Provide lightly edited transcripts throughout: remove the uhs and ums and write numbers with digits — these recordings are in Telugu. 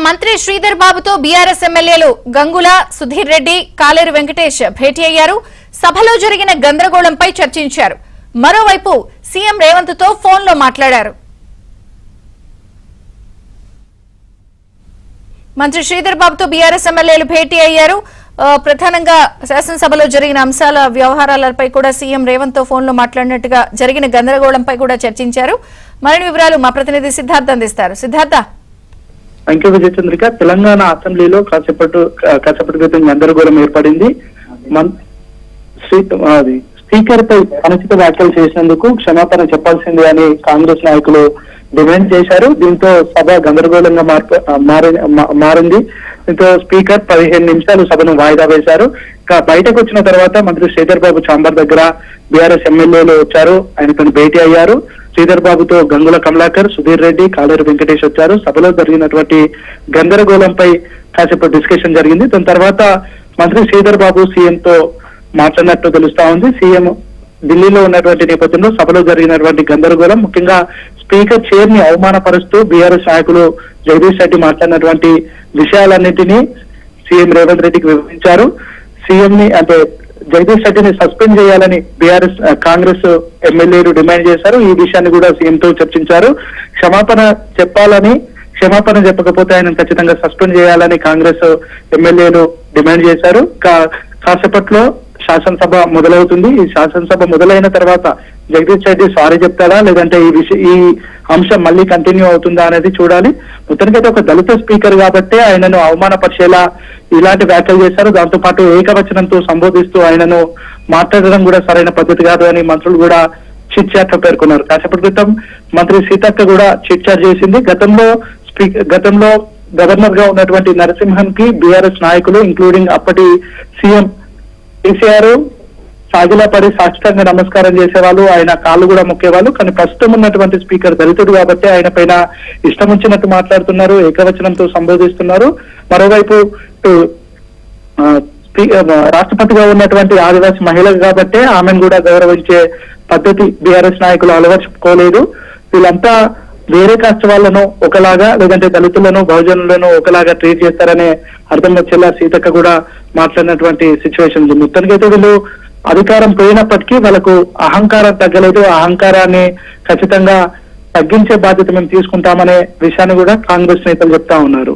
మంత్రి శ్రీధర్ బాబుతో బీఆర్ఎస్ ఎమ్మెల్యేలు గంగుల, సుధీర్ రెడ్డి, కాలేరు వెంకటేష్ భేటీ అయ్యారు. సభలో జరిగిన గందరగోళంపై చర్చించారు. మరోవైపు సీఎం రేవంత్ తో ఫోన్లో మాట్లాడారు. మంత్రి శ్రీధర్ బాబుతో బీఆర్ఎస్ ఎమ్మెల్యేలు భేటీ అయ్యారు. ప్రధానంగా శాసనసభలో జరిగిన అంశాల వ్యవహారాలపై కూడా సీఎం రేవంత్ తో ఫోన్లో మాట్లాడినట్టుగా జరిగిన గందరగోళంపై కూడా చర్చించారు. మరిన్ని వివరాలు మా ప్రతినిధి సిద్ధార్థ అందిస్తారు. సిద్ధార్థ. Thank you Vijayachandrika. తెలంగాణ అసెంబ్లీలో కాసేపటి క్రితం గందరగోళం ఏర్పడింది. స్పీకర్ పై అనుచిత వ్యాఖ్యలు చేసినందుకు క్షమాపణ చెప్పాల్సిందే అని కాంగ్రెస్ నాయకులు డిమాండ్ చేశారు. దీంతో సభ గందరగోళంగా మారింది. దీంతో స్పీకర్ 15 నిమిషాలు సభను వాయిదా వేశారు. బయటకు వచ్చిన తర్వాత మంత్రి శ్రీధర్ బాబు చాంబర్ దగ్గర బీఆర్ఎస్ ఎమ్మెల్యేలు వచ్చారు. ఆయనతో భేటీ అయ్యారు. శ్రీధర్ బాబుతో గంగుల కమలాకర్, సుధీర్ రెడ్డి, కాలేరు వెంకటేష్ వచ్చారు. సభలో జరిగినటువంటి గందరగోళంపై కాసేపు డిస్కషన్ జరిగింది. దాని తర్వాత మంత్రి శ్రీధర్ బాబు సీఎం తో మాట్లాడినట్టు తెలుస్తా ఉంది. సీఎం ఢిల్లీలో ఉన్నటువంటి నేపథ్యంలో సభలో జరిగినటువంటి గందరగోళం, ముఖ్యంగా స్పీకర్ చైర్ ని అవమానపరుస్తూ బీఆర్ఎస్ నాయకులు జగదీష్ రెడ్డి మాట్లాడినటువంటి విషయాలన్నింటినీ సీఎం రేవంత్ రెడ్డికి వివరించారు. సీఎం ని అంటే జగదీష్ రెడ్డిని సస్పెండ్ చేయాలని బీఆర్ఎస్ కాంగ్రెస్ ఎమ్మెల్యేలు డిమాండ్ చేశారు. ఈ విషయాన్ని కూడా సీఎం తో చర్చించారు. క్షమాపణ చెప్పకపోతే ఆయన ఖచ్చితంగా సస్పెండ్ చేయాలని కాంగ్రెస్ ఎమ్మెల్యేలు డిమాండ్ చేశారు. కాసేపట్లో శాసనసభ మొదలవుతుంది. ఈ శాసనసభ మొదలైన తర్వాత జగదీష్ రెడ్డి సారీ చెప్తాడా, లేదంటే ఈ అంశం మళ్ళీ కంటిన్యూ అవుతుందా అనేది చూడాలి. మొత్తానికైతే ఒక దళిత స్పీకర్ కాబట్టే ఆయనను అవమానపరిచేలా ఇలాంటి వ్యాఖ్యలు చేశారు. దాంతో పాటు ఏకవచనంతో సంబోధిస్తూ ఆయనను మాట్లాడడం కూడా సరైన పద్ధతి కాదు అని మంత్రులు కూడా చిట్ చాట్ లో పేర్కొన్నారు. కాసేపటి క్రితం మంత్రి సీతక్క కూడా చిట్ చాట్ చేసింది. గతంలో గవర్నర్ గా ఉన్నటువంటి నరసింహన్ కి బీఆర్ఎస్ నాయకులు ఇంక్లూడింగ్ అప్పటి సీఎం కేసీఆర్ సాగిలా పడి సాష్టాంగ నమస్కారం చేసేవాళ్ళు, ఆయన కాళ్ళు కూడా మొక్కేవాళ్ళు. కానీ ప్రస్తుతం ఉన్నటువంటి స్పీకర్ దళితుడు కాబట్టి ఆయన పైన ఇష్టం వచ్చినట్టు మాట్లాడుతున్నారు, ఏకవచనంతో సంబోధిస్తున్నారు. మరోవైపు రాష్ట్రపతిగా ఉన్నటువంటి ఆదివాసీ మహిళ కాబట్టే ఆమెను కూడా గౌరవించే పద్ధతి బీఆర్ఎస్ నాయకులు అలవర్చుకోలేదు. వీళ్ళంతా వేరే కాస్ట్ వాళ్ళను ఒకలాగా, లేదంటే దళితులను బహుజనులను ఒకలాగా ట్రీట్ చేస్తారనే అర్థం వచ్చేలా సీతక్క కూడా మాట్లాడినటువంటి సిచ్యువేషన్ ఉంది. మొత్తానికైతే వీళ్ళు అధికారం పోయినప్పటికీ వాళ్ళకు అహంకారం తగ్గలేదు. అహంకారాన్ని ఖచ్చితంగా తగ్గించే బాధ్యత మేము తీసుకుంటామనే విషయాన్ని కూడా కాంగ్రెస్ నేతలు చెప్తా ఉన్నారు.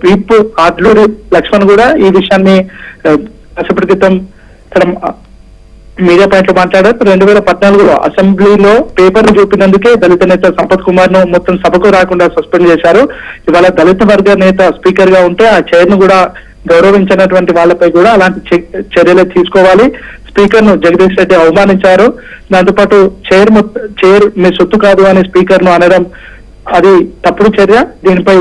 విప్ ఆడ్లూరి లక్ష్మణ్ కూడా ఈ విషయాన్ని కాసేపటి క్రితం ఇక్కడ మీడియా పాయింట్ లో మాట్లాడారు. 2014లో అసెంబ్లీలో పేపర్ చూపినందుకే దళిత నేత సంపత్ కుమార్ ను మొత్తం సభకు రాకుండా సస్పెండ్ చేశారు. ఇవాళ దళిత వర్గ నేత స్పీకర్ గా ఉంటే ఆ చైర్ ను కూడా గౌరవించినటువంటి వాళ్ళపై కూడా అలాంటి చర్యలు తీసుకోవాలి. స్పీకర్ ను జగదీష్ రెడ్డి అవమానించారు. దాంతోపాటు చైర్ మీ సొత్తు కాదు అని స్పీకర్ ను అనడం అది తప్పుడు చర్య. దీనిపై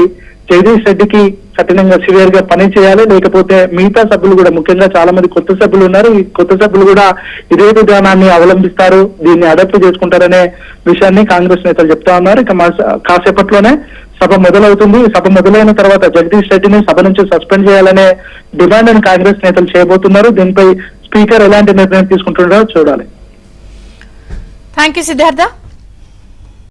జగదీష్ రెడ్డికి కఠినంగా సివియర్ గా పని చేయాలి. లేకపోతే మిగతా సభ్యులు కూడా, ముఖ్యంగా చాలా మంది కొత్త సభ్యులు ఉన్నారు, ఈ కొత్త సభ్యులు కూడా ఇదే విధానాన్ని అవలంబిస్తారు, దీన్ని అడాప్ట్ చేసుకుంటారనే విషయాన్ని కాంగ్రెస్ నేతలు చెప్తా ఉన్నారు. ఇక కాసేపట్లోనే సభ మొదలవుతుంది. సభ మొదలైన తర్వాత జగదీష్ రెడ్డిని సభ నుంచి సస్పెండ్ చేయాలనే డిమాండ్ కాంగ్రెస్ నేతలు చేయబోతున్నారు. దీనిపై స్పీకర్ ఎలాంటి నిర్ణయం తీసుకుంటున్నారో చూడాలి. Thank you Siddhartha.